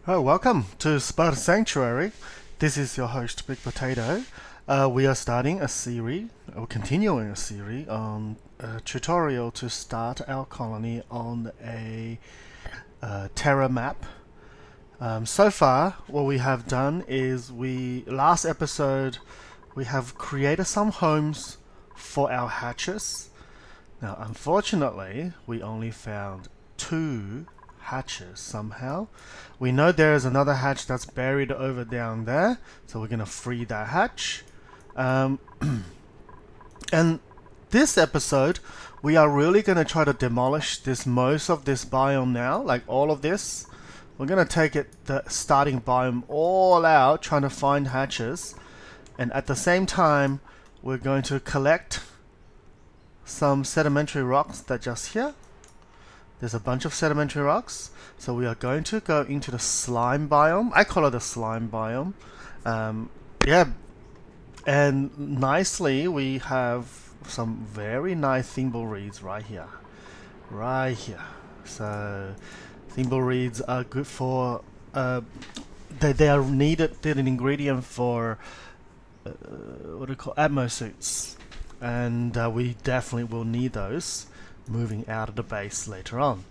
Oh, welcome to Sparta Sanctuary. This is your host, Big Potato. We are starting a series, or continuing a series, on a tutorial to start our colony on a Terra map. So far, what we have done is last episode, we have created some homes for our hatches. Now, unfortunately, we only found two hatches somehow. We know there is another hatch that's buried over down there, so we're gonna free that hatch. Um, and this episode, we are really gonna try to demolish this most of this biome now, like all of this. We're gonna take the starting biome all out, trying to find hatches, and at the same time, we're going to collect some sedimentary rocks that just here. There's a bunch of sedimentary rocks. So we are going to go into the slime biome. I call it the slime biome. Yeah, and nicely we have some very nice thimble reeds right here. Right here. So thimble reeds are good for they are needed an ingredient for what do you call atmo suits, and we definitely will need those moving out of the base later on.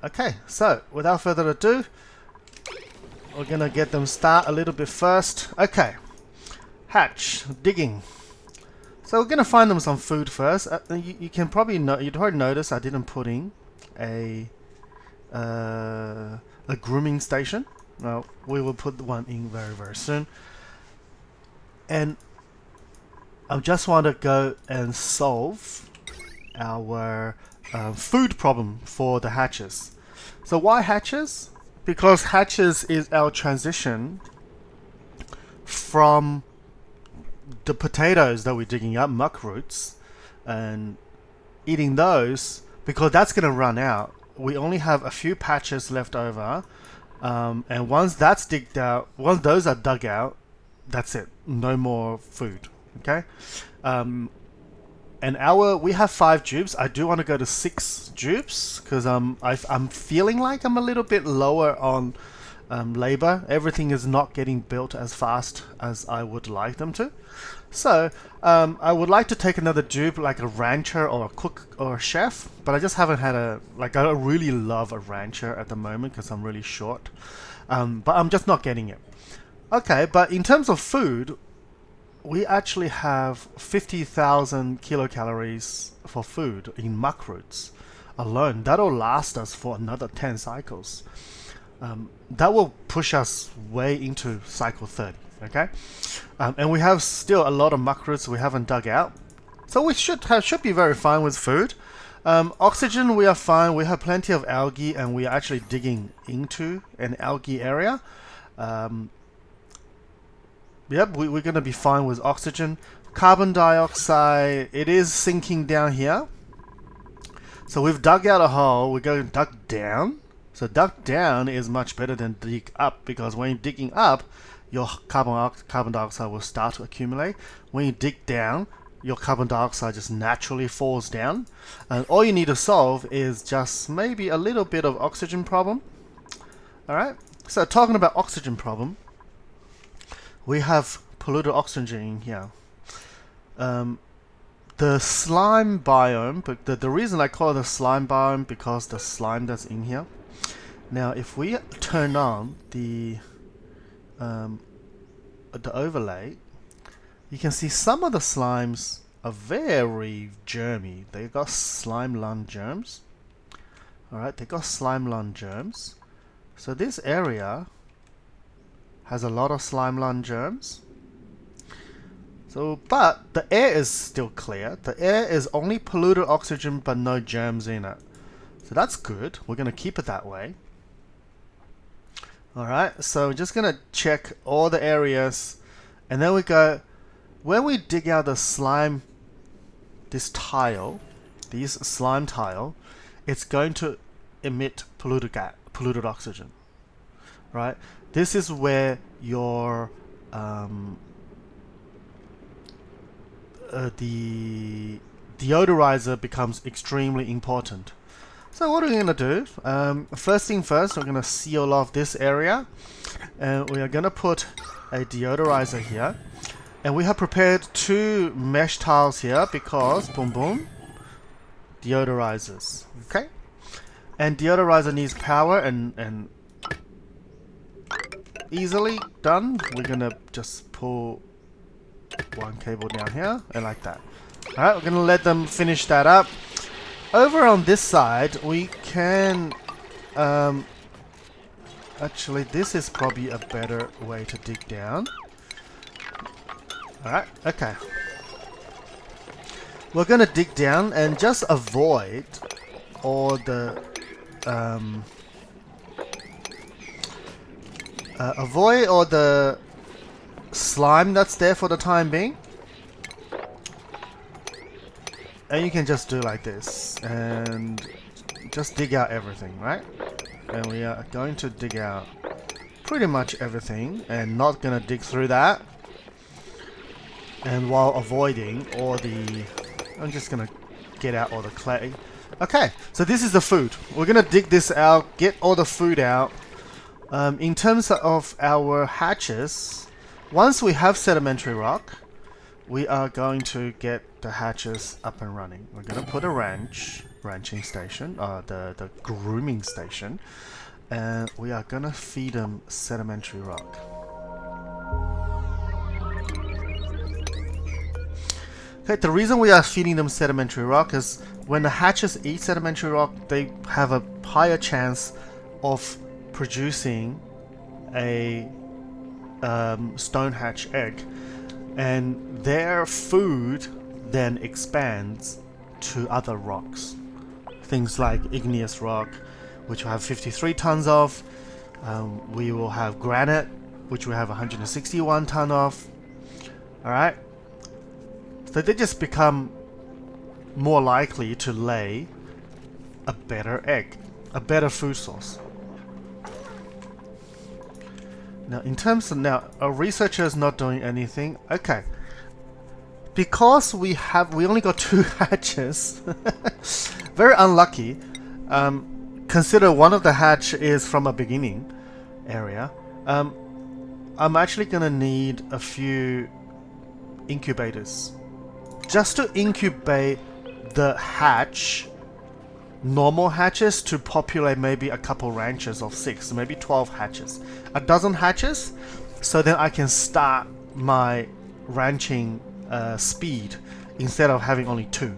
Okay, so without further ado, we're gonna get them start a little bit first. Okay, hatch digging. So we're gonna find them some food first. You can probably you'd already notice I didn't put in a grooming station. Well, we will put one in very soon. And I just want to go and solve our food problem for the hatches. So why hatches? Because hatches is our transition from the potatoes that we're digging up, muck roots, and eating those, because that's going to run out. We only have a few patches left over, and once that's digged out, once those are dug out, that's it. No more food. Okay. And we have 5 dupes. I do want to go to 6 dupes because I'm feeling like I'm a little bit lower on labor. Everything is not getting built as fast as I would like them to. So I would like to take another dupe, like a rancher or a cook or a chef, but I just haven't had I don't really love a rancher at the moment because I'm really short. But I'm just not getting it. Okay, but in terms of food, we actually have 50,000 kilocalories for food in muck roots alone. That'll last us for another 10 cycles. That will push us way into cycle 30, okay? And we have still a lot of muck roots we haven't dug out. So we should be very fine with food. Oxygen, we are fine. We have plenty of algae, and we are actually digging into an algae area. Yep, we're going to be fine with oxygen. Carbon dioxide, it is sinking down here. So we've dug out a hole. We're going to dug down. So dug down is much better than dig up, because when you're digging up, your carbon dioxide will start to accumulate. When you dig down, your carbon dioxide just naturally falls down. And all you need to solve is just maybe a little bit of oxygen problem. Alright, so talking about oxygen problem, we have polluted oxygen in here. The slime biome, but the reason I call it a slime biome because the slime that's in here. Now, if we turn on the overlay, you can see some of the slimes are very germy. They got slime lung germs. Alright, they got slime lung germs. So this area has a lot of slime lung germs. So, but the air is still clear. The air is only polluted oxygen but no germs in it. So that's good. We're going to keep it that way. Alright, so we're just going to check all the areas. And then we go, when we dig out the slime, this slime tile, it's going to emit polluted oxygen. Right? This is where your the deodorizer becomes extremely important. So what are we going to do? First thing first, we're going to seal off this area. And we are going to put a deodorizer here. And we have prepared 2 mesh tiles here because, boom boom, deodorizers. Okay? And deodorizer needs power and easily done. We're going to just pull 1 cable down here and like that. Alright, we're going to let them finish that up. Over on this side, we can... actually, this is probably a better way to dig down. Alright, okay. We're going to dig down and just avoid all the... avoid all the slime that's there for the time being. And you can just do like this and just dig out everything, right? And we are going to dig out pretty much everything and not gonna dig through that. And while avoiding all the... I'm just gonna get out all the clay. Okay, so this is the food. We're gonna dig this out, get all the food out. In terms of our hatches, once we have sedimentary rock, we are going to get the hatches up and running. We're going to put a ranching station, the grooming station, and we are going to feed them sedimentary rock. Okay, the reason we are feeding them sedimentary rock is when the hatches eat sedimentary rock, they have a higher chance of producing a stone hatch egg. And their food then expands to other rocks. Things like igneous rock, which we have 53 tons of. We will have granite, which we have 161 ton of. Alright? So they just become more likely to lay a better egg, a better food source. Now, in terms of a researcher is not doing anything. Okay, because we only got 2 hatches. Very unlucky. Consider one of the hatch is from a beginning area. I'm actually gonna need a few incubators just to incubate the hatch. Normal hatches to populate maybe a couple ranches of 6, maybe 12 hatches, a dozen hatches, so then I can start my ranching speed instead of having only 2.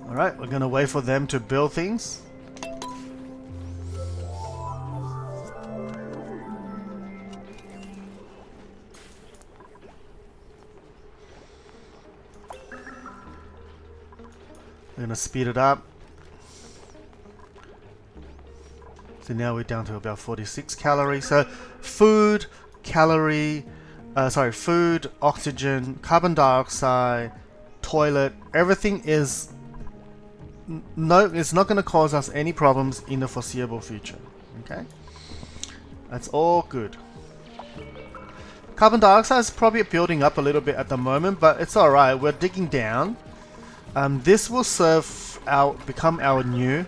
Alright, we're gonna wait for them to build things. We're gonna speed it up. So now we're down to about 46 calories. So food, food, oxygen, carbon dioxide, toilet, everything is it's not gonna cause us any problems in the foreseeable future. Okay? That's all good. Carbon dioxide is probably building up a little bit at the moment, but it's alright. We're digging down. This will become our new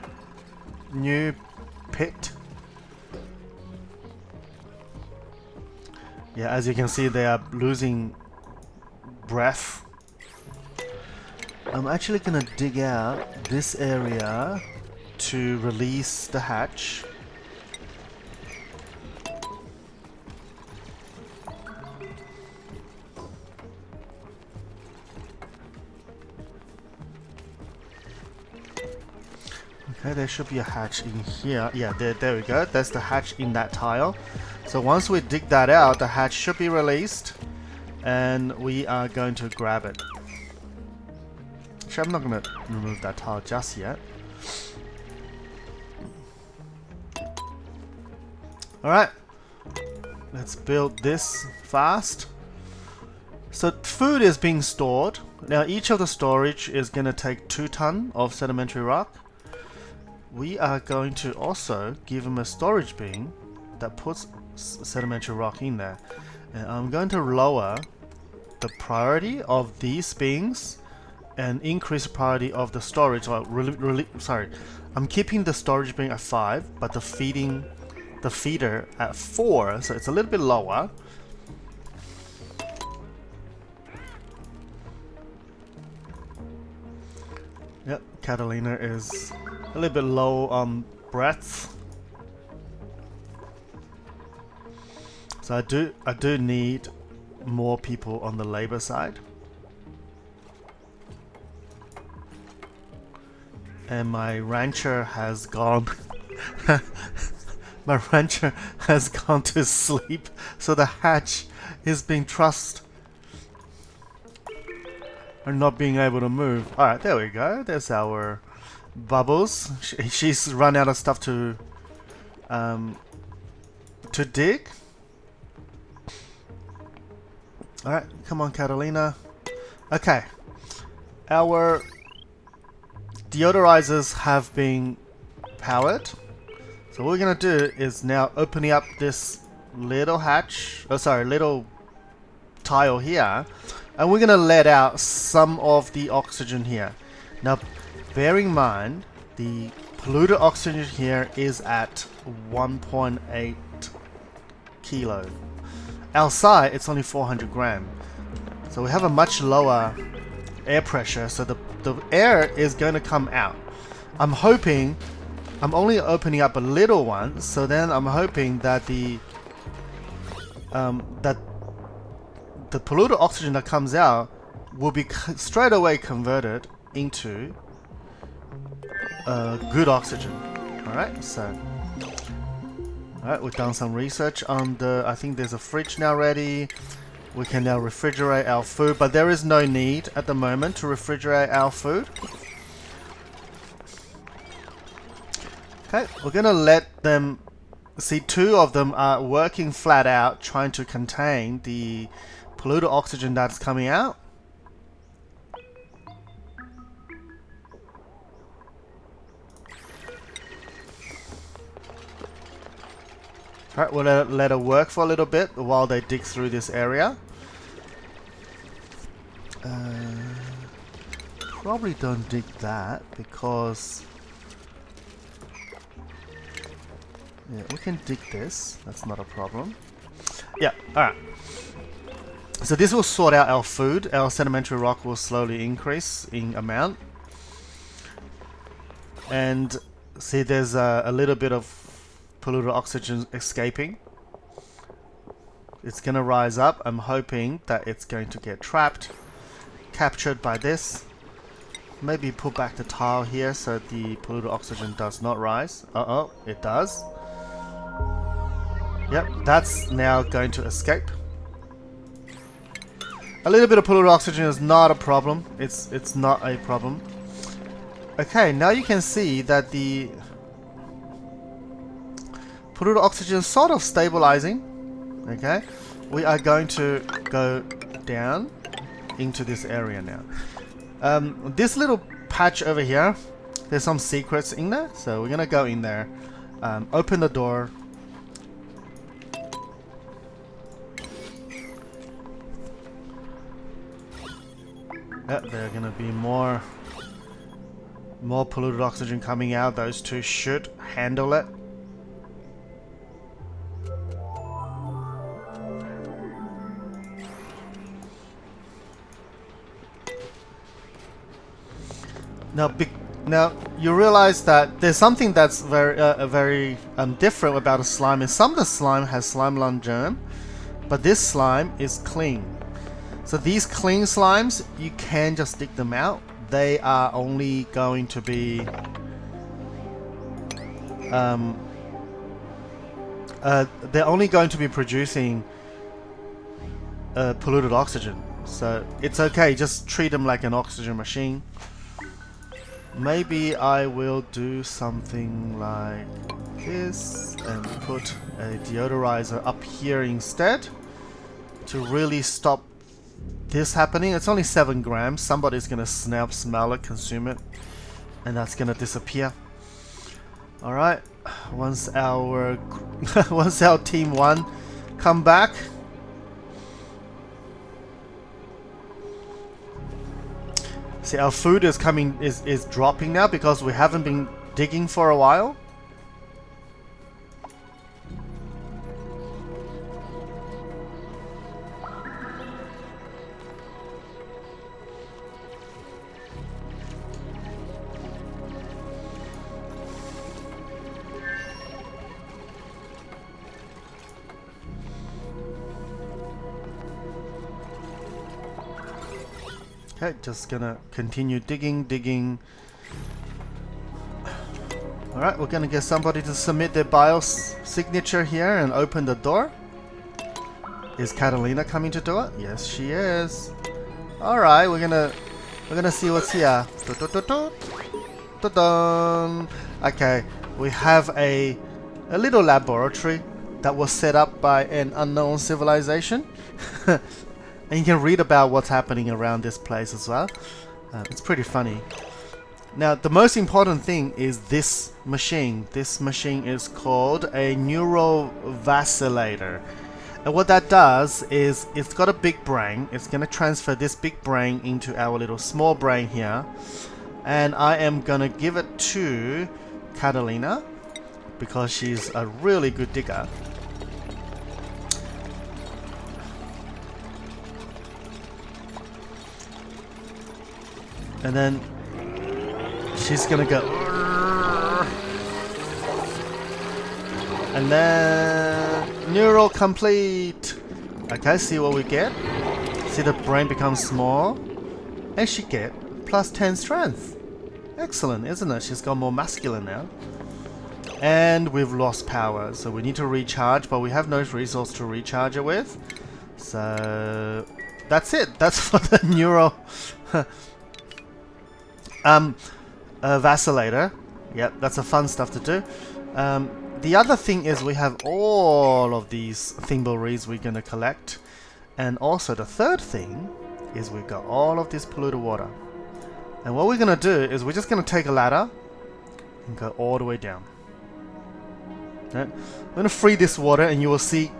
pit. Yeah, as you can see, they are losing breath. I'm actually gonna dig out this area to release the hatch. Okay, there should be a hatch in here. Yeah, there we go. That's the hatch in that tile. So once we dig that out, the hatch should be released, and we are going to grab it. Actually, I'm not going to remove that tile just yet. Alright, let's build this fast. So food is being stored. Now each of the storage is going to take 2 tons of sedimentary rock. We are going to also give them a storage bin that puts sedimentary rock in there. And I'm going to lower the priority of these bins and increase priority of the storage. Or sorry, I'm keeping the storage being at 5, but the feeder at 4, so it's a little bit lower. Yep, Catalina is a little bit low on breath. So I do need more people on the labor side. And my rancher has gone my rancher has gone to sleep, so the hatch is being trussed and not being able to move. Alright, there we go. There's our Bubbles. She's run out of stuff to dig. Alright, come on, Catalina. Okay. Our deodorizers have been powered. So what we're gonna do is now opening up this little hatch, little tile here, and we're gonna let out some of the oxygen here. Now, bear in mind, the polluted oxygen here is at 1.8 kilo. Outside, it's only 400 gram. So we have a much lower air pressure, so the air is going to come out. I'm hoping, I'm only opening up a little one, so then I'm hoping that the polluted oxygen that comes out will be straight away converted into good oxygen. Alright, so alright, we've done some research on I think there's a fridge now ready. We can now refrigerate our food, but there is no need at the moment to refrigerate our food. Okay, we're gonna let them see. 2 of them are working flat out trying to contain the polluted oxygen that's coming out. Alright, we'll let it work for a little bit while they dig through this area. Probably don't dig that because... yeah, we can dig this. That's not a problem. Yeah, alright. So this will sort out our food. Our sedimentary rock will slowly increase in amount. And see, there's a little bit of polluted oxygen escaping. It's gonna rise up. I'm hoping that it's going to get trapped, captured by this. Maybe put back the tile here so the polluted oxygen does not rise. Uh-oh, it does. Yep, that's now going to escape. A little bit of polluted oxygen is not a problem. It's not a problem. Okay, now you can see that the polluted oxygen is sort of stabilizing. Okay, we are going to go down into this area now. This little patch over here, there's some secrets in there, so we're gonna go in there, open the door. Yep, there are gonna be more polluted oxygen coming out. Those 2 should handle it. Now you realize that there's something that's very different about a slime. Is some of the slime has slime lung germ, but this slime is clean. So these clean slimes, you can just dig them out. They are only going to be they're only going to be producing polluted oxygen. So it's okay. Just treat them like an oxygen machine. Maybe I will do something like this and put a deodorizer up here instead to really stop this happening. It's only 7 grams. Somebody's gonna smell it, consume it, and that's gonna disappear. Alright, once our once our team 1 come back, See, our food is dropping now because we haven't been digging for a while. Okay, just gonna continue digging. Alright, we're gonna get somebody to submit their BIOS signature here and open the door. Is Catalina coming to do it? Yes, she is. Alright, we're gonna see what's here. Dun-dun. Okay, we have a little laboratory that was set up by an unknown civilization. And you can read about what's happening around this place as well. It's pretty funny. Now, the most important thing is this machine. This machine is called a neurovacillator. And what that does is it's got a big brain. It's going to transfer this big brain into our little small brain here. And I am going to give it to Catalina because she's a really good digger. And then she's gonna go, and then neural complete. Okay, see what we get. See the brain becomes small, and she get plus 10 strength. Excellent, isn't it? She's got more masculine now. And we've lost power, so we need to recharge, but we have no resource to recharge it with. So that's it. That's for the neural. Vacillator. Yep, that's a fun stuff to do. The other thing is we have all of these thimbleweeds we're going to collect. And also the third thing is we've got all of this polluted water. And what we're going to do is we're just going to take a ladder and go all the way down. Okay? I'm going to free this water and you will see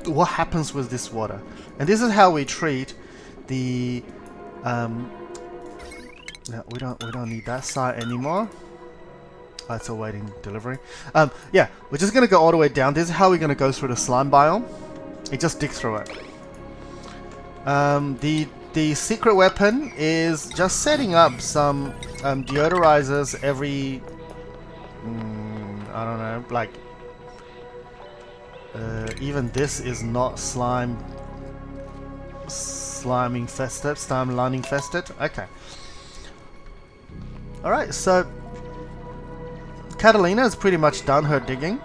what happens with this water. And this is how we treat the... No, we don't need that side anymore. Oh, it's awaiting delivery. Yeah, we're just gonna go all the way down. This is how we're gonna go through the slime biome. You just dig through it. The secret weapon is just setting up some deodorizers every I don't know, like even this is not slime infested, slime line infested. Okay. Alright, so Catalina has pretty much done her digging.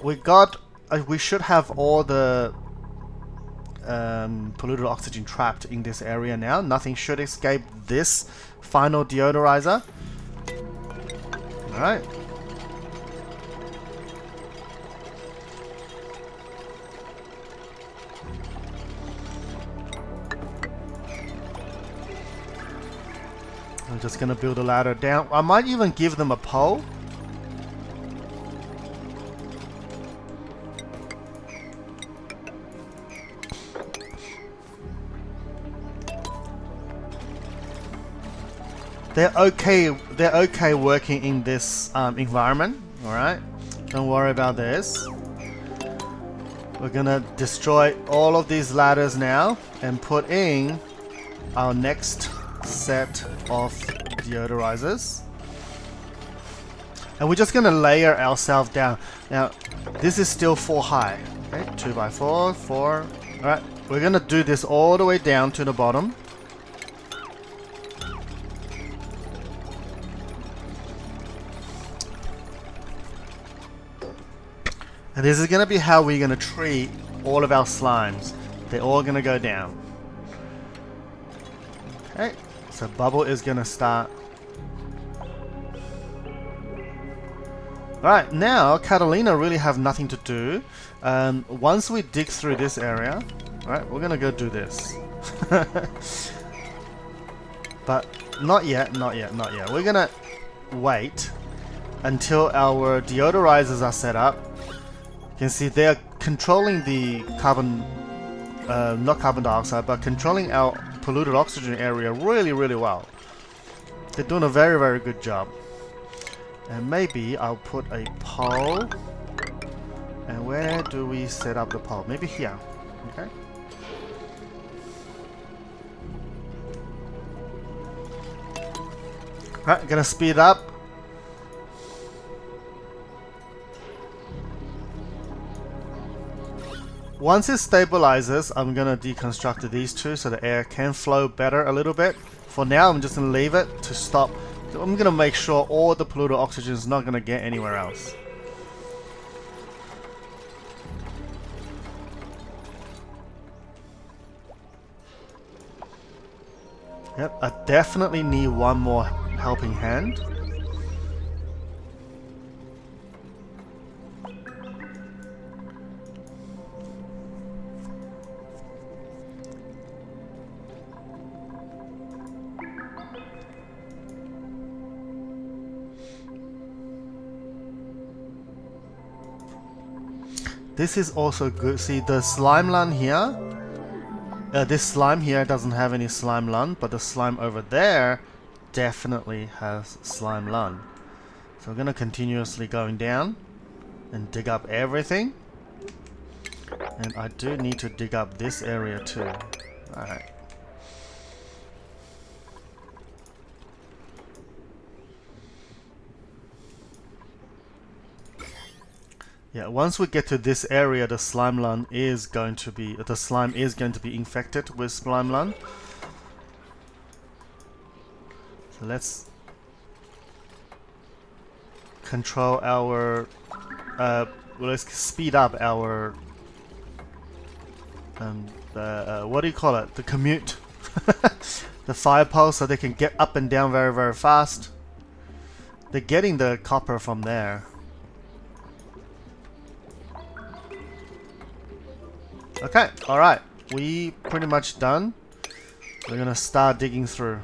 We should have all the polluted oxygen trapped in this area now. Nothing should escape this final deodorizer. Alright. I'm just gonna build a ladder down. I might even give them a pole. They're okay working in this environment. Alright, don't worry about this. We're gonna destroy all of these ladders now and put in our next set of deodorizers. And we're just gonna layer ourselves down. Now, this is still 4 high. Okay, 2 by 4, 4. Alright, we're gonna do this all the way down to the bottom. And this is gonna be how we're gonna treat all of our slimes. They're all gonna go down. Okay, so bubble is gonna start. Alright, now Catalina really have nothing to do. Once we dig through this area, alright, we're gonna go do this. But not yet, not yet, not yet. We're gonna wait until our deodorizers are set up. You can see they're controlling the carbon, not carbon dioxide, but controlling our polluted oxygen area really well. They're doing a very good job. And maybe I'll put a pole. And where do we set up the pole? Maybe here. Okay. Alright, gonna speed up. Once it stabilizes, I'm gonna deconstruct these two so the air can flow better a little bit. For now, I'm just gonna leave it to stop. I'm gonna make sure all the polluted oxygen is not gonna get anywhere else. Yep, I definitely need one more helping hand. This is also good. See the slime land here? This slime here doesn't have any slime land, but the slime over there definitely has slime land. So we're gonna continuously going down and dig up everything. And I do need to dig up this area too. Alright. Yeah, once we get to this area, the slime land is going to be infected with slime land. So let's control our let's speed up our what do you call it? The commute. The fire pole, so they can get up and down very fast. They're getting the copper from there. Okay, alright. We pretty much done. We're gonna start digging through.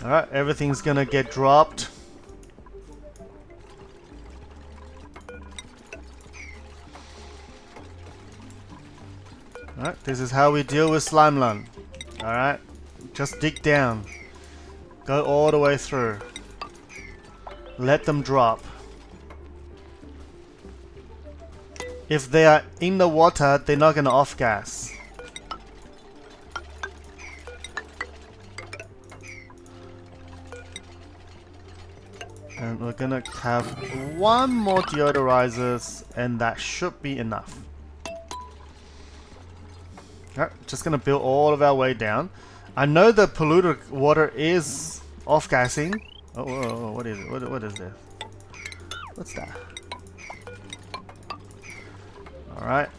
Alright, everything's gonna get dropped. Alright, this is how we deal with slime land. Alright, just dig down. Go all the way through. Let them drop. If they are in the water, they're not gonna off gas. And we're gonna have one more deodorizers, and that should be enough. Alright, just gonna build all of our way down. I know the polluted water is off-gassing. Oh, whoa, what is it? What is this? What's that? Alright.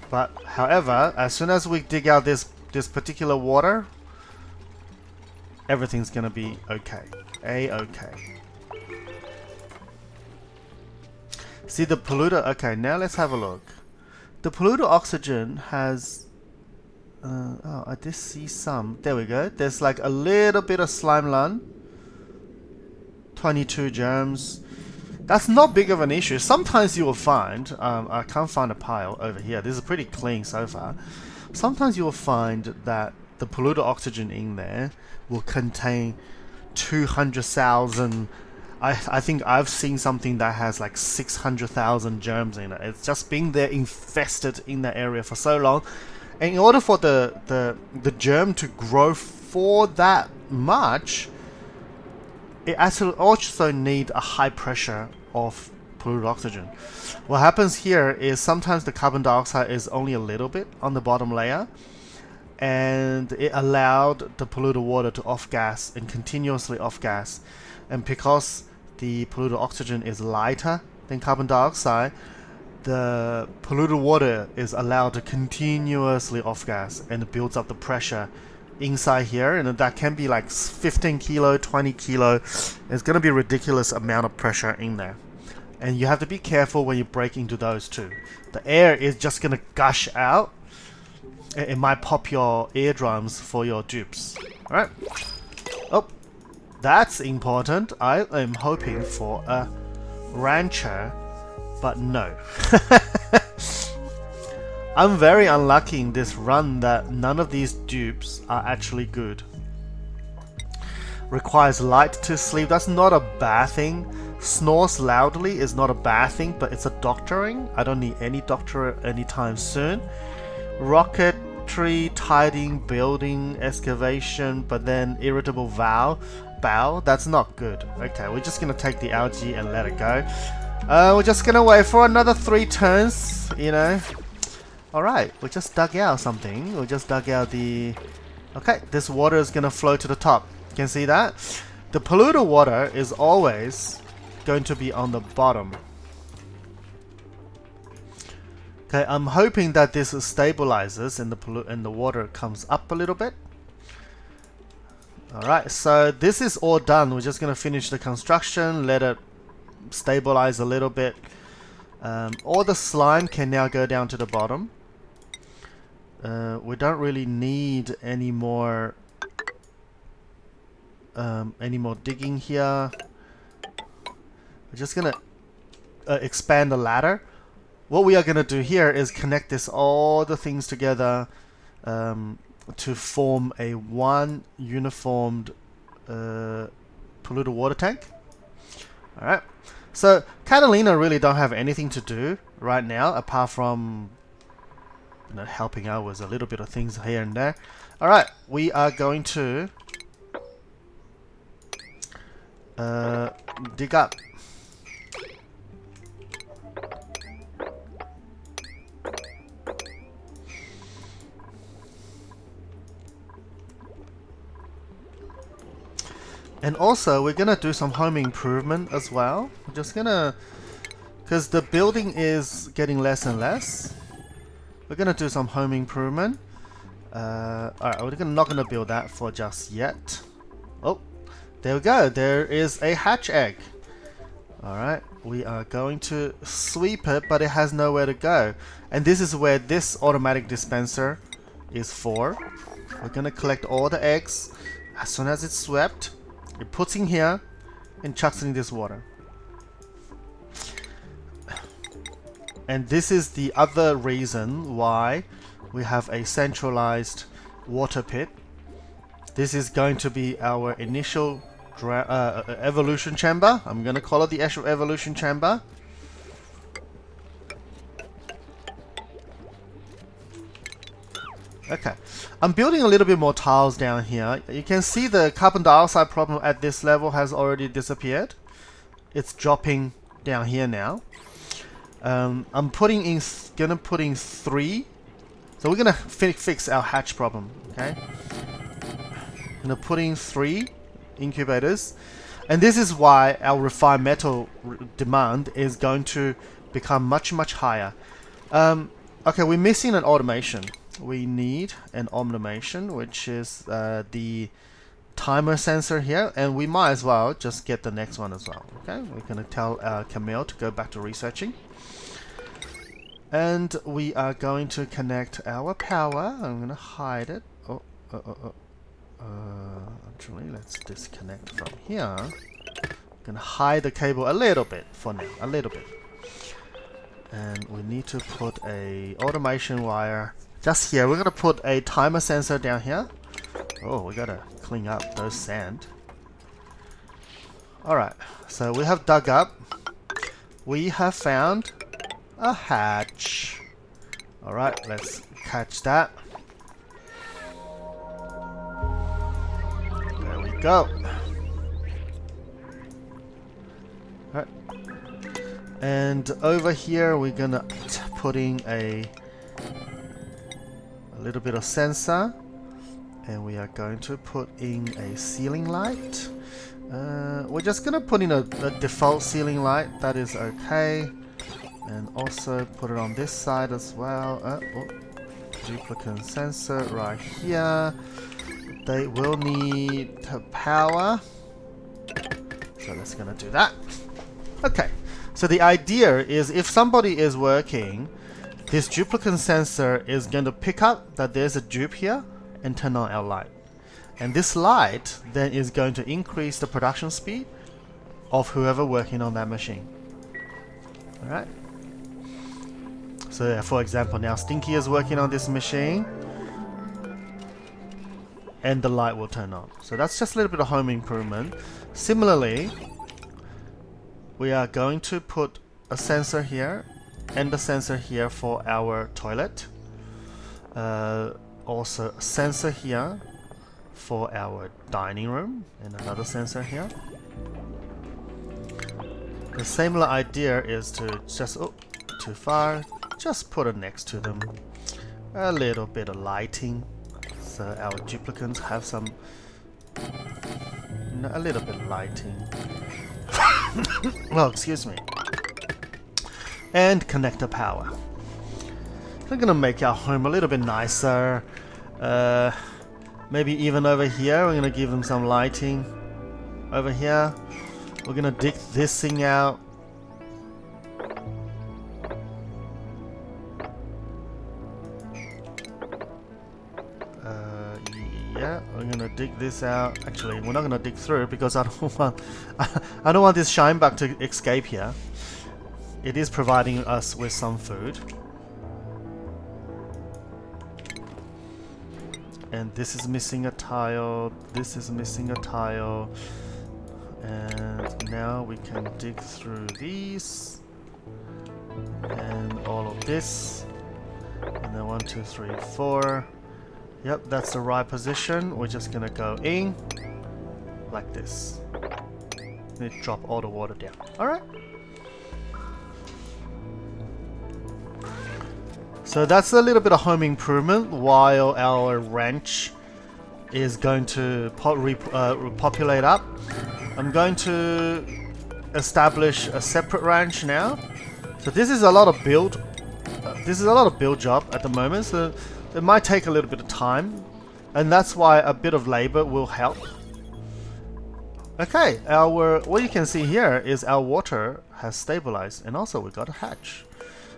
But, however, as soon as we dig out this particular water, everything's gonna be okay. A-okay. See the polluted... Okay, now let's have a look. The polluted oxygen has... oh, I did see some. There we go. There's like a little bit of slime land. 22 germs. That's not big of an issue. Sometimes you will find, I can't find a pile over here. This is pretty clean so far. Sometimes you will find that the polluted oxygen in there will contain 200,000. I think I've seen something that has like 600,000 germs in it. It's just been there infested in that area for so long. And in order for the germ to grow for that much, it actually also needs a high pressure of polluted oxygen. What happens here is sometimes the carbon dioxide is only a little bit on the bottom layer, and it allowed the polluted water to off gas and continuously off gas. And because the polluted oxygen is lighter than carbon dioxide, the polluted water is allowed to continuously off gas, and it builds up the pressure inside here, and that can be like 15 kilo, 20 kilo. It's going to be a ridiculous amount of pressure in there, and you have to be careful when you break into those too. The air is just going to gush out. It might pop your eardrums for your dupes. Alright. Oh, that's important. I am hoping for a rancher, but no. I'm very unlucky in this run that none of these dupes are actually good. Requires light to sleep. That's not a bad thing. Snores loudly is not a bad thing, but it's a doctoring. I don't need any doctor anytime soon. Rocketry, tiding, building, excavation, but then irritable bow. That's not good. Okay, we're just gonna take the algae and let it go. We're just gonna wait for another 3 turns, you know. Alright, we just dug out something. We just dug out the... Okay, this water is gonna flow to the top. You can see that? The polluted water is always going to be on the bottom. Okay, I'm hoping that this stabilizes and the water comes up a little bit. Alright, so this is all done. We're just gonna finish the construction, let it stabilize a little bit. All the slime can now go down to the bottom. We don't really need any more digging here. We're just gonna expand the ladder. What we are gonna do here is connect all the things together to form a one uniformed polluted water tank. Alright, so Catalina really don't have anything to do right now apart from, you know, helping out with a little bit of things here and there. Alright, we are going to dig up. And also, we're gonna do some home improvement as well. We're just gonna, because the building is getting less and less, we're gonna do some home improvement. Alright, we're not gonna build that for just yet. Oh, there we go. There is a hatch egg. Alright, we are going to sweep it, but it has nowhere to go. And this is where this automatic dispenser is for. We're gonna collect all the eggs. As soon as it's swept, it puts in here and chucks in this water. And this is the other reason why we have a centralized water pit. This is going to be our initial evolution chamber. I'm going to call it the actual evolution chamber. Okay, I'm building a little bit more tiles down here. You can see the carbon dioxide problem at this level has already disappeared. It's dropping down here now. I'm gonna put in 3. So we're gonna fix our hatch problem. Okay, gonna put in 3 incubators, and this is why our refined metal demand is going to become much higher. Okay, we're missing an automation. We need an automation, which is the timer sensor here, and we might as well just get the next one as well. Okay, we're going to tell Camille to go back to researching, and we are going to connect our power. I'm going to hide it. Actually, let's disconnect from here. I'm going to hide the cable a little bit for now, a little bit, and we need to put a automation wire just here. We're gonna put a timer sensor down here. Oh, we gotta clean up those sand. Alright, so we have dug up. We have found a hatch. Alright, let's catch that. There we go. Alright. And over here we're gonna put in a little bit of sensor, and we are going to put in a ceiling light. We're just gonna put in a default ceiling light. That is okay, and also put it on this side as well. Duplicate sensor right here. They will need power, so let's gonna do that. Okay, so the idea is if somebody is working, this duplicate sensor is going to pick up that there's a dupe here and turn on our light. And this light then is going to increase the production speed of whoever working on that machine. Alright. So for example, now Stinky is working on this machine. And the light will turn on. So that's just a little bit of home improvement. Similarly, we are going to put a sensor here and a sensor here for our toilet. Also a sensor here for our dining room and another sensor here. The similar idea is to just, oh, too far, just put it next to them. A little bit of lighting so our duplicants have some, a little bit of lighting. Well, excuse me. And connector power. We're gonna make our home a little bit nicer. Maybe even over here, we're gonna give them some lighting. Over here, we're gonna dig this thing out. Yeah, we're gonna dig this out. Actually, we're not gonna dig through because I don't want this shine bug to escape here. It is providing us with some food. And this is missing a tile, this is missing a tile. And now we can dig through these. And all of this. And then 1, 2, 3, 4. Yep, that's the right position. We're just gonna go in like this. Let me drop all the water down. Alright. So that's a little bit of home improvement while our ranch is going to repopulate up. I'm going to establish a separate ranch now. So this is a lot of build. This is a lot of build job at the moment. So it might take a little bit of time, and that's why a bit of labor will help. Okay, what you can see here is our water has stabilized, and also we got a hatch.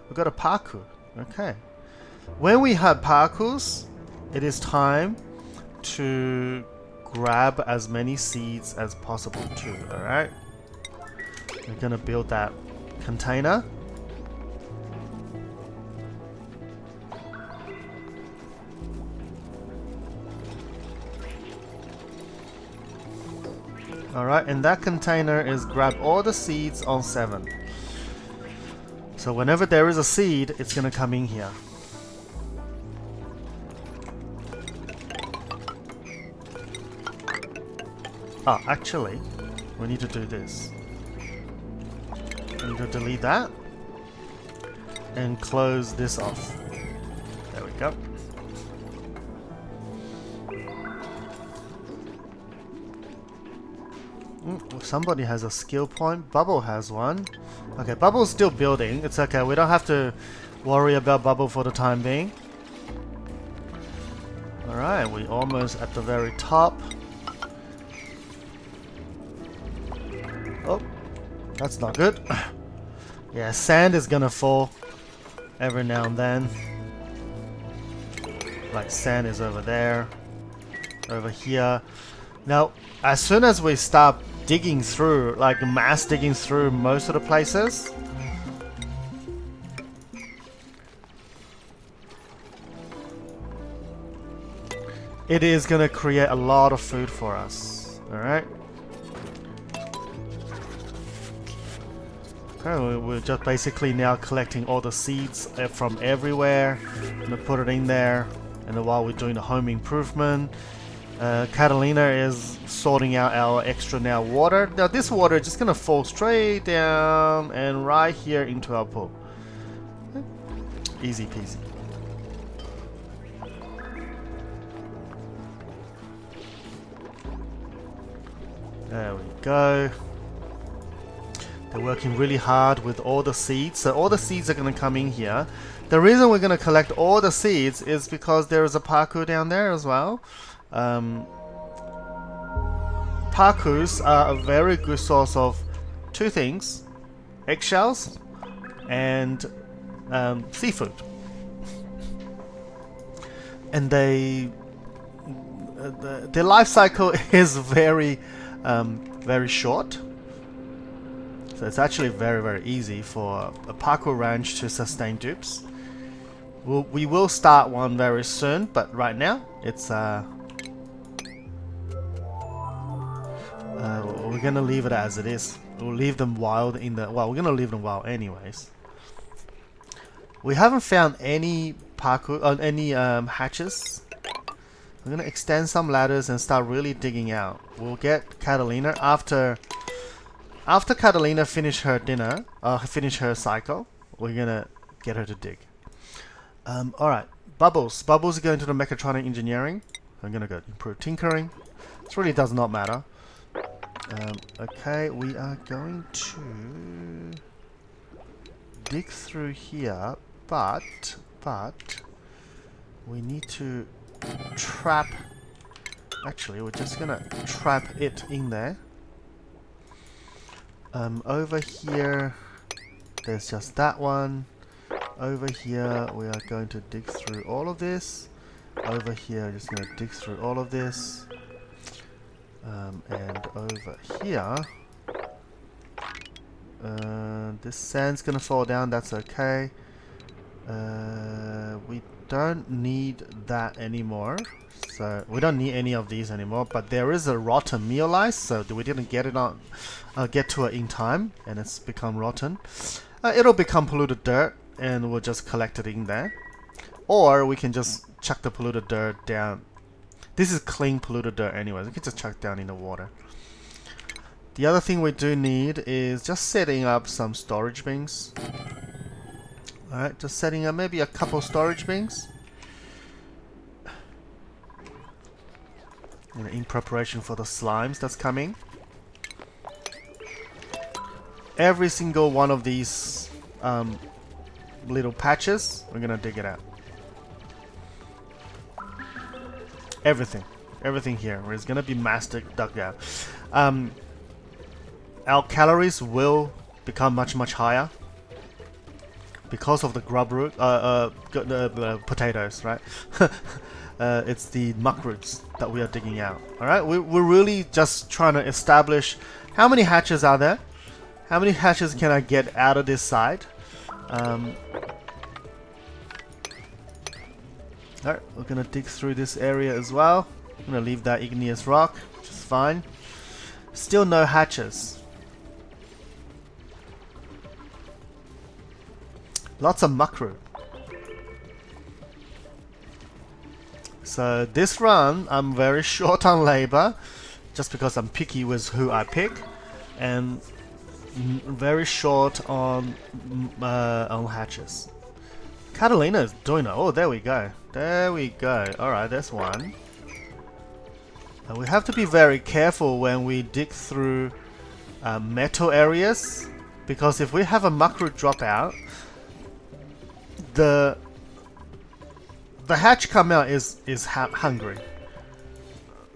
We got a parkour. Okay. When we have parkours, it is time to grab as many seeds as possible too, alright? We're gonna build that container. Alright, and that container is grab all the seeds on 7. So whenever there is a seed, it's gonna come in here. Oh, actually, we need to do this. We need to delete that and close this off. There we go. Somebody has a skill point. Bubble has one. Okay, Bubble's still building. It's okay. We don't have to worry about Bubble for the time being. Alright, we're almost at the very top. Oh, that's not good. Yeah, sand is gonna fall every now and then. Like sand is over there, over here. Now, as soon as we start digging through, like mass digging through most of the places, it is gonna create a lot of food for us. Alright? Okay, we're just basically now collecting all the seeds from everywhere. Gonna put it in there, and then while we're doing the home improvement, Catalina is sorting out our extra now water. Now this water is just gonna fall straight down and right here into our pool. Easy peasy. There we go. They're working really hard with all the seeds. So all the seeds are going to come in here. The reason we're going to collect all the seeds is because there is a parkour down there as well. Parkours are a very good source of two things: eggshells and seafood. And their life cycle is very short. So it's actually very easy for a parkour ranch to sustain dupes. We will start one very soon, but right now it's we're gonna leave it as it is. We'll leave them wild in the well. We're gonna leave them wild anyways. We haven't found any parkour any hatches. I'm gonna extend some ladders and start really digging out. We'll get Catalina after Catalina finish her dinner, finish her cycle. We're gonna get her to dig. All right, Bubbles. Bubbles are going to the mechatronic engineering. I'm gonna go improve tinkering. This really does not matter. Okay, we are going to dig through here, but we need to trap. Actually, we're just gonna trap it in there. Over here, there's just that one. Over here, we are going to dig through all of this. Over here, just gonna dig through all of this. And over here, this sand's gonna fall down. That's okay. We don't need that anymore. So we don't need any of these anymore. But there is a rotten meal ice, so we didn't get it on. Get to it in time, and it's become rotten. It'll become polluted dirt, and we'll just collect it in there. Or we can just chuck the polluted dirt down. This is clean polluted dirt anyways. We can just chuck it down in the water. The other thing we do need is just setting up some storage bins. Alright, just setting up maybe a couple storage bins. In preparation for the slimes that's coming. Every single one of these little patches, we're gonna dig it out. Everything here is gonna be master dug out. Our calories will become much higher because of the grub root, potatoes, right? It's the muck roots that we are digging out. All right, we're really just trying to establish how many hatches are there. How many hatches can I get out of this side? Alright, we're gonna dig through this area as well. I'm gonna leave that igneous rock, which is fine. Still no hatches. Lots of muckroot. So this run, I'm very short on labor, just because I'm picky with who I pick, and very short on hatches. Catalina is doing it. Oh, there we go. There we go. Alright, that's one. And we have to be very careful when we dig through metal areas, because if we have a muckroot drop out, the hatch come out is hungry.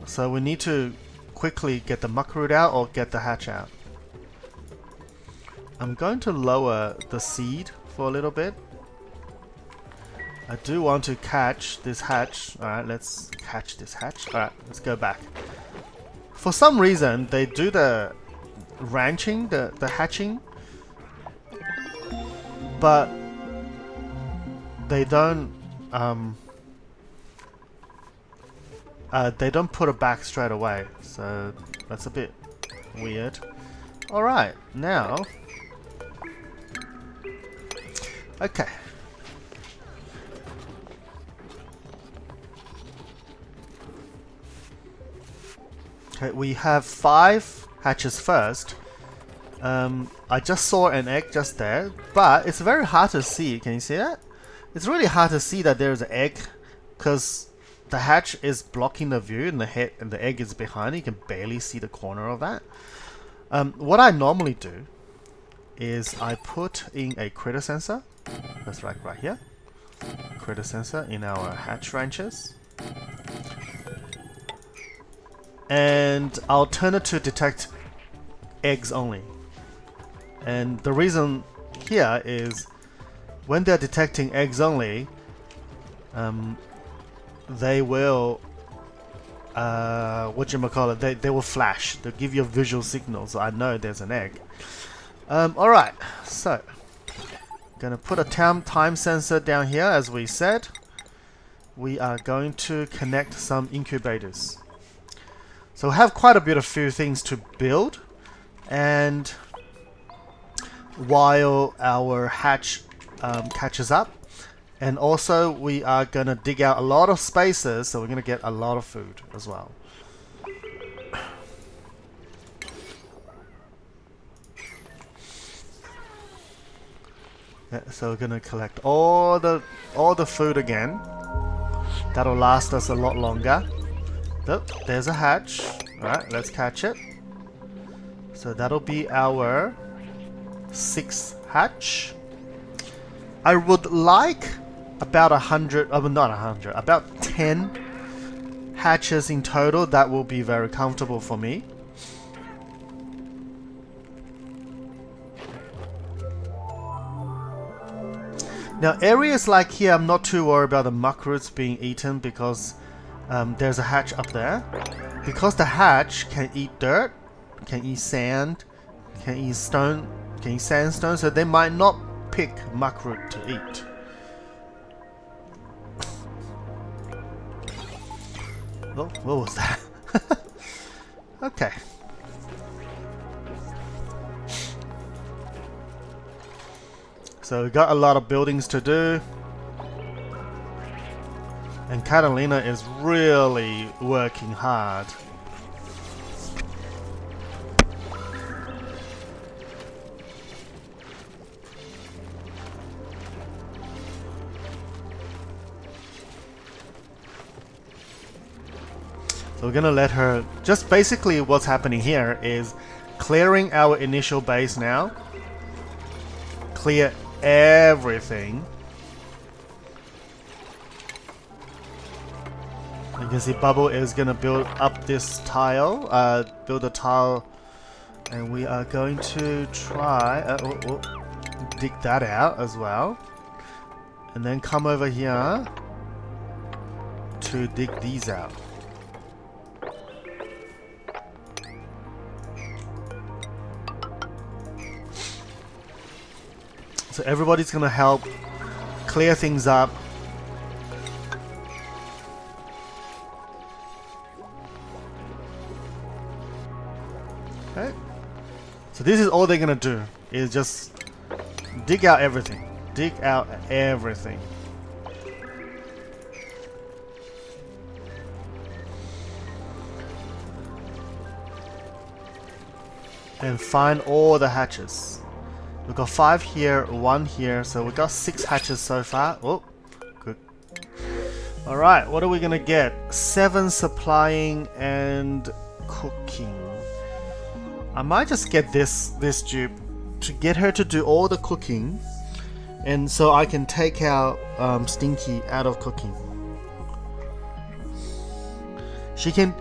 So we need to quickly get the muckroot out or get the hatch out. I'm going to lower the seed for a little bit. I do want to catch this hatch. Alright, let's catch this hatch. Alright, let's go back. For some reason, they do the ranching, the hatching, but they don't put it back straight away. So that's a bit weird. Alright, now okay. Okay, we have 5 hatches first. I just saw an egg just there, but it's very hard to see. Can you see that? It's really hard to see that there's an egg because the hatch is blocking the view and the egg is behind. You can barely see the corner of that. What I normally do is I put in a critter sensor. That's right here. Critter sensor in our hatch ranches. And I'll turn it to detect eggs only. And the reason here is when they're detecting eggs only, they will they will flash. They'll give you a visual signal, so I know there's an egg. Alright, so gonna put a time sensor down here as we said. We are going to connect some incubators. So we have quite a bit of few things to build, and while our hatch catches up, and also we are gonna dig out a lot of spaces, so we're gonna get a lot of food as well. Yeah, so we're gonna collect all the food again. That'll last us a lot longer. Oh, there's a hatch. Alright, let's catch it. So that'll be our 6th hatch. I would like about 100, not 100, about 10 hatches in total. That will be very comfortable for me. Now areas like here, I'm not too worried about the muck roots being eaten because there's a hatch up there. Because the hatch can eat dirt, can eat sand, can eat stone, can eat sandstone, so they might not pick muck root to eat. Oh, what was that? Okay. So we got a lot of buildings to do. And Catalina is really working hard. So we're gonna let her... Just basically what's happening here is clearing our initial base now. Clear everything. You can see Bubble is gonna build up this tile, build a tile, and we are going to try dig that out as well, and then come over here to dig these out. So everybody's gonna help clear things up. Okay. So this is all they're gonna do, is just dig out everything. Dig out everything. And find all the hatches. We've got 5 here, 1 here, so we've got 6 hatches so far. Oh, good. Alright, what are we gonna get? 7 supplying and cooking. I might just get this dupe to get her to do all the cooking, and so I can take out Stinky out of cooking. She can,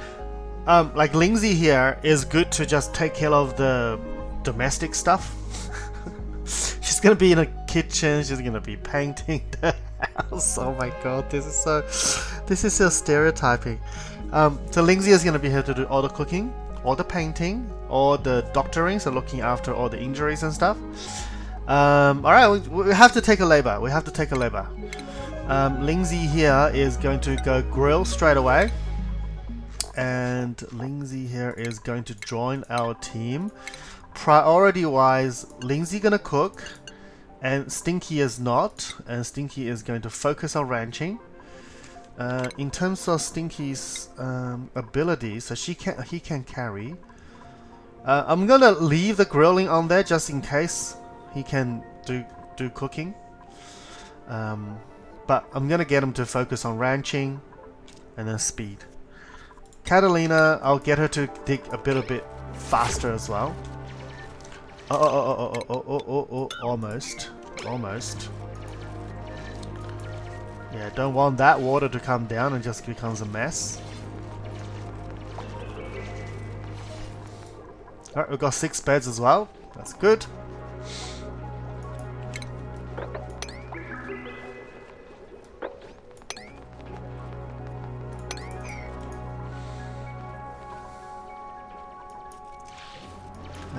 like Lindsay here is good to just take care of the domestic stuff. She's gonna be in a kitchen. She's gonna be painting the house. Oh my god, this is so stereotyping. So Lindsay is gonna be here to do all the cooking, all the painting, all the doctoring, so looking after all the injuries and stuff. Alright, we have to take a labor. We have to take a labor. Lindsay here is going to go grill straight away. And Lindsay here is going to join our team. Priority wise, Lindsay gonna cook, and Stinky is not, and Stinky is going to focus on ranching. In terms of Stinky's abilities, so he can carry. I'm gonna leave the grilling on there just in case he can do cooking. But I'm gonna get him to focus on ranching and then speed. Catalina, I'll get her to dig a bit faster as well. Almost. Yeah, don't want that water to come down and just becomes a mess. Alright, we've got 6 beds as well. That's good.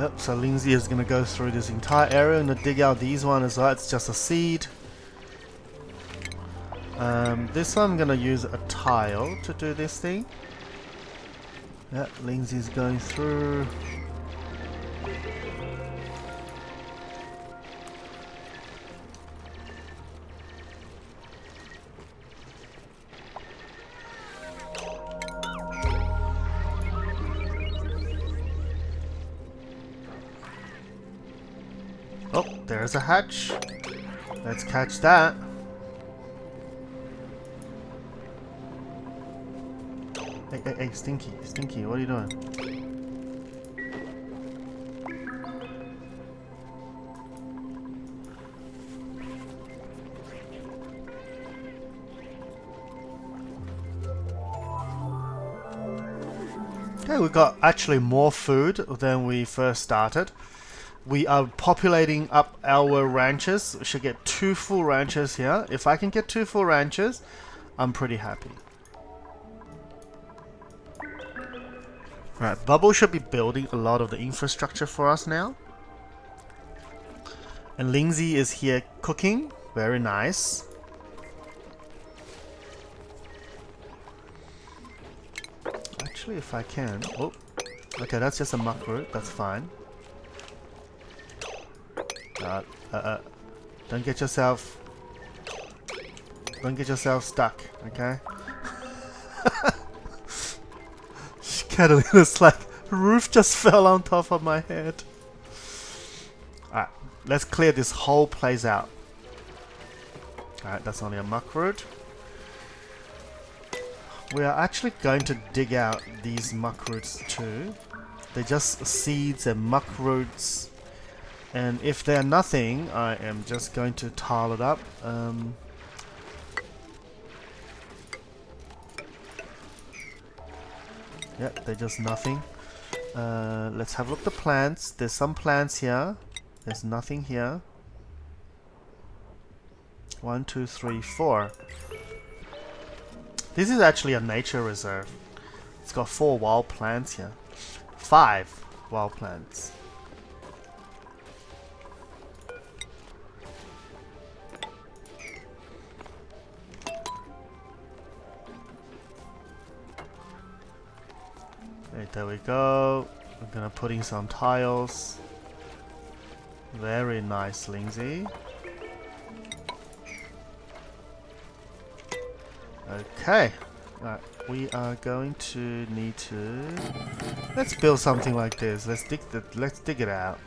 Yep, so Lindsay is gonna go through this entire area and dig out these one as well. It's just a seed. This one I'm gonna use a tile to do this thing. Yep, Lindsay's going through. Oh, there's a hatch. Let's catch that. Hey, Stinky, Stinky, what are you doing? Okay, we got actually more food than we first started. We are populating up our ranches. We should get 2 full ranches here. If I can get 2 full ranches, I'm pretty happy. Right, Bubble should be building a lot of the infrastructure for us now. And Lindsay is here cooking. Very nice. Actually, if I can... Oh, okay, that's just a muck root. That's fine. Don't get yourself stuck, okay? Catalina's like, roof just fell on top of my head. Alright, let's clear this whole place out. Alright, that's only a muck root. We are actually going to dig out these muck roots too. They're just seeds and muck roots. And if they're nothing, I am just going to tile it up. Yep, they're just nothing. Let's have a look at the plants. There's some plants here. There's nothing here. 1, 2, 3, 4. This is actually a nature reserve. It's got 4 wild plants here. 5 wild plants. Right, there we go. I'm gonna put in some tiles. Very nice, Lindsay. Okay. Right, we are going to need to... Let's build something like this. Let's dig it out.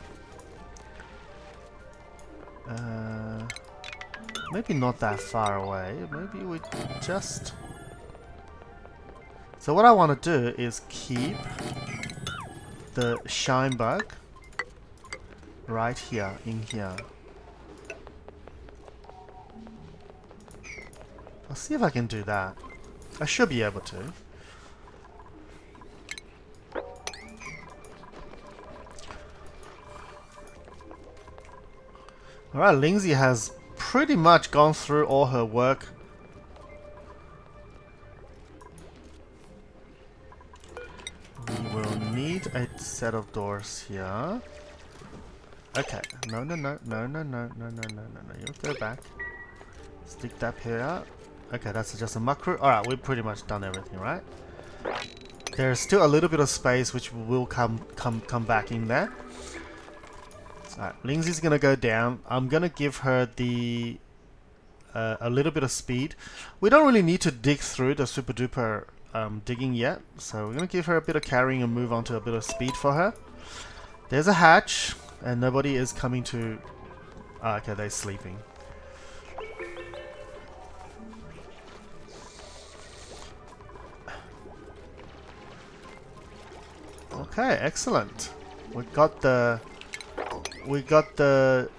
Maybe not that far away. Maybe we just... So what I want to do is keep the shine bug right here, in here. I'll see if I can do that. I should be able to. Alright, Lindsay has pretty much gone through all her work. We will need a set of doors here. Okay, no, you go back. Stick that here. Okay, that's just a macro. Alright, we've pretty much done everything, right? There's still a little bit of space which will come back in there. Alright, Lindsay's gonna go down. I'm gonna give her the a little bit of speed. We don't really need to dig through the super duper digging yet, so we're gonna give her a bit of carrying and move on to a bit of speed for her. There's a hatch, and nobody is coming to... okay, they're sleeping. Okay, excellent. We got the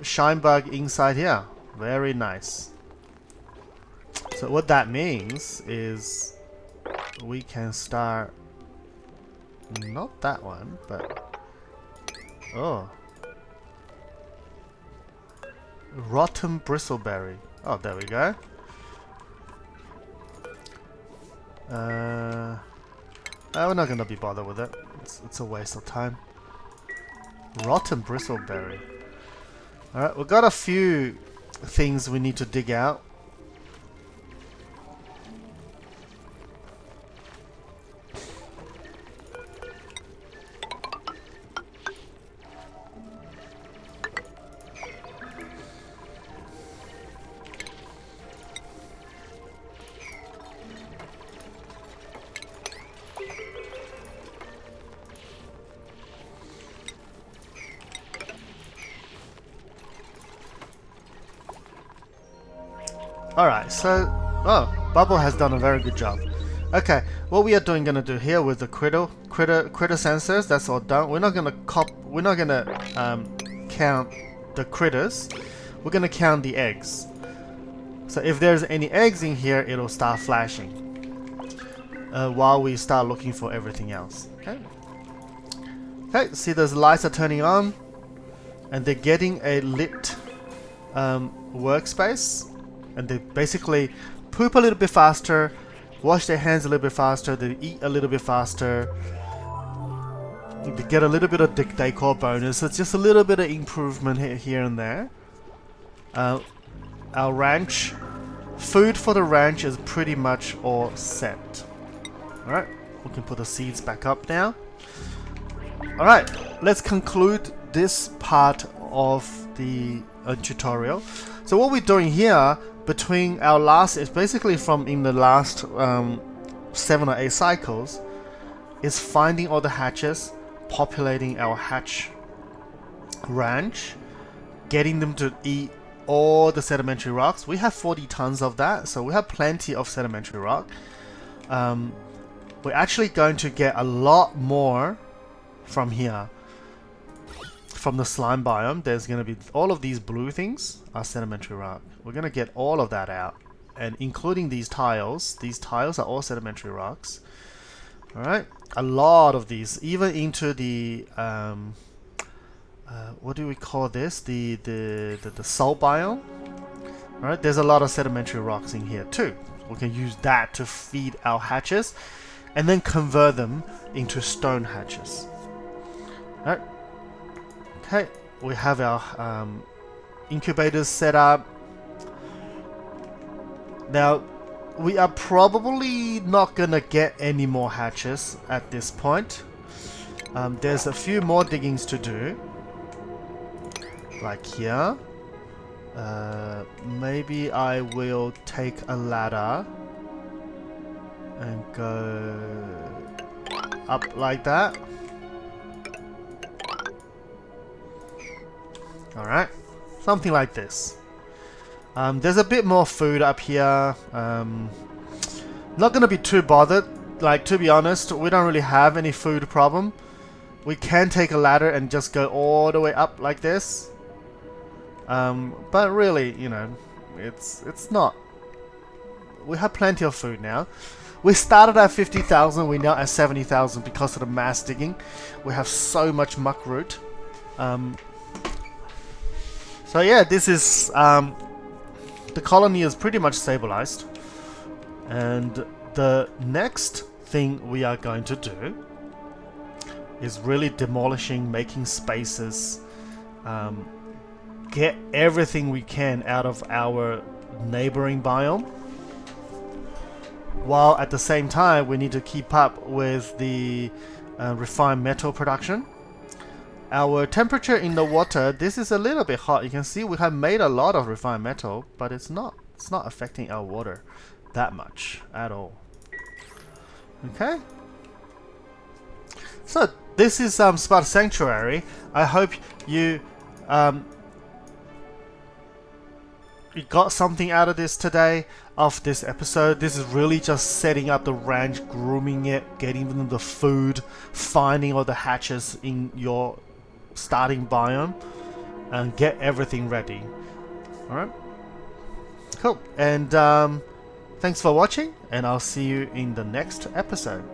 shine bug inside here. Very nice. So what that means is we can start, not that one, but oh, rotten bristleberry. Oh, there we go. We're not gonna be bothered with it. It's a waste of time. Rotten bristleberry. Alright, we've got a few things we need to dig out. Alright, so... Oh, Bubble has done a very good job. Okay, what we are gonna do here with the critter sensors, that's all done. We're not gonna count the critters. We're gonna count the eggs. So if there's any eggs in here, it'll start flashing. While we start looking for everything else. Okay. Okay, see those lights are turning on. And they're getting a lit workspace. And they basically poop a little bit faster, wash their hands a little bit faster, they eat a little bit faster. They get a little bit of decor bonus. It's just a little bit of improvement here and there. Our ranch, food for the ranch is pretty much all set. Alright, we can put the seeds back up now. Alright, let's conclude this part of the tutorial. So what we're doing here, between our last, it's basically from in the last 7 or 8 cycles, is finding all the hatches, populating our hatch ranch, getting them to eat all the sedimentary rocks. We have 40 tons of that, so we have plenty of sedimentary rock. We're actually going to get a lot more from here. From the slime biome, there's going to be all of these blue things are sedimentary rock. We're going to get all of that out, and including these tiles. These tiles are all sedimentary rocks. Alright, a lot of these, even into the what do we call this? The salt biome. Alright, there's a lot of sedimentary rocks in here too. We can use that to feed our hatches, and then convert them into stone hatches. Alright. Okay, we have our incubators set up. Now, we are probably not gonna get any more hatches at this point. There's a few more diggings to do. Like here. Maybe I will take a ladder and go up like that. Alright, something like this. There's a bit more food up here. Not gonna be too bothered. Like, to be honest, we don't really have any food problem. We can take a ladder and just go all the way up like this. But really, you know, it's not. We have plenty of food now. We started at 50,000, we're now at 70,000 because of the mass digging. We have so much muck root. So yeah, this is the colony is pretty much stabilized, and the next thing we are going to do is really demolishing, making spaces, get everything we can out of our neighboring biome, while at the same time we need to keep up with the refined metal production. Our temperature in the water, this is a little bit hot. You can see we have made a lot of refined metal, but it's not affecting our water that much at all. Okay. So this is Sparta Sanctuary. I hope you you got something out of this today, of this episode. This is really just setting up the ranch, grooming it, getting them the food, finding all the hatches in your starting biome, and get everything ready. Alright, cool. And thanks for watching, and I'll see you in the next episode.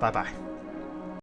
Bye bye.